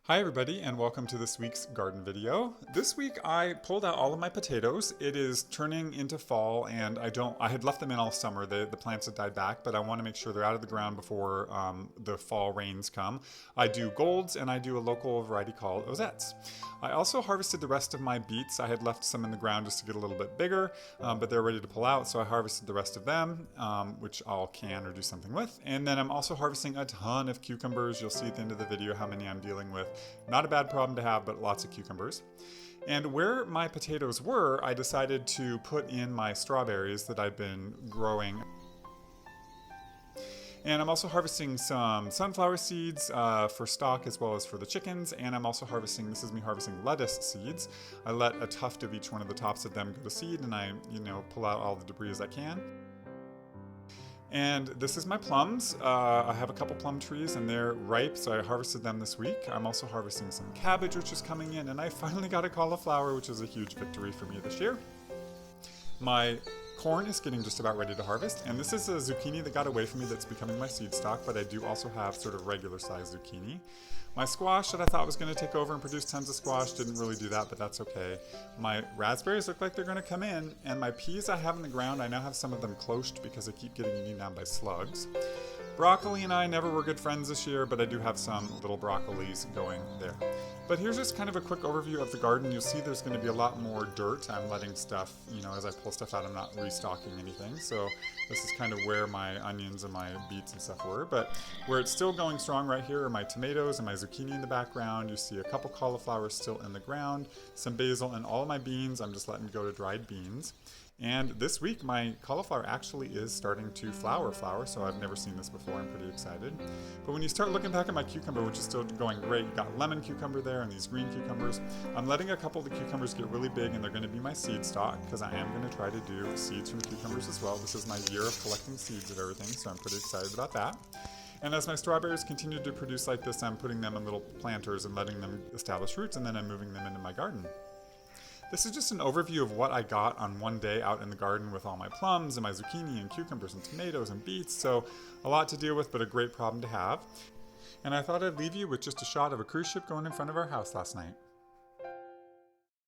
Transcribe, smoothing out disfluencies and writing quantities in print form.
Hi everybody and welcome to this week's garden video. This week I pulled out all of my potatoes. It is turning into fall and I had left them in all summer. The plants had died back, but I want to make sure they're out of the ground before the fall rains come. I do golds and I do a local variety called 08Sep2025. I also harvested the rest of my beets. I had left some in the ground just to get a little bit bigger, but they're ready to pull out, so I harvested the rest of them, which I'll can or do something with. And then I'm also harvesting a ton of cucumbers. You'll see at the end of the video how many I'm dealing with. Not a bad problem to have, but lots of cucumbers. And where my potatoes were, I decided to put in my strawberries that I've been growing. And I'm also harvesting some sunflower seeds for stock as well as for the chickens. And I'm also harvesting, this is me harvesting lettuce seeds. I let a tuft of each one of the tops of them go to seed and I, pull out all the debris as I can. And this is my plums. I have a couple plum trees and they're ripe, so I harvested them this week. I'm also harvesting some cabbage, which is coming in, and I finally got a cauliflower, which is a huge victory for me this year. My corn is getting just about ready to harvest, and this is a zucchini that got away from me that's becoming my seed stock, but I do also have sort of regular sized zucchini. My squash that I thought was going to take over and produce tons of squash didn't really do that, but that's okay. My raspberries look like they're going to come in, and my peas I have in the ground, I now have some of them closed because I keep getting eaten down by slugs. Broccoli and I never were good friends this year, but I do have some little broccolis going there. But here's just kind of a quick overview of the garden. You'll see there's going to be a lot more dirt. I'm letting stuff, as I pull stuff out, I'm not restocking anything. So this is kind of where my onions and my beets and stuff were. But where it's still going strong right here are my tomatoes and my zucchini in the background. You see a couple cauliflowers still in the ground, some basil, and all of my beans. I'm just letting go to dried beans. And this week, my cauliflower actually is starting to flower, so I've never seen this before. I'm pretty excited. But when you start looking back at my cucumber, which is still going great, you got lemon cucumber there and these green cucumbers. I'm letting a couple of the cucumbers get really big, and they're going to be my seed stock because I am going to try to do seeds from cucumbers as well. This is my year of collecting seeds of everything, so I'm pretty excited about that. And as my strawberries continue to produce like this, I'm putting them in little planters and letting them establish roots, and then I'm moving them into my garden. This is just an overview of what I got on one day out in the garden with all my plums and my zucchini and cucumbers and tomatoes and beets, so a lot to deal with, but a great problem to have. And I thought I'd leave you with just a shot of a cruise ship going in front of our house last night.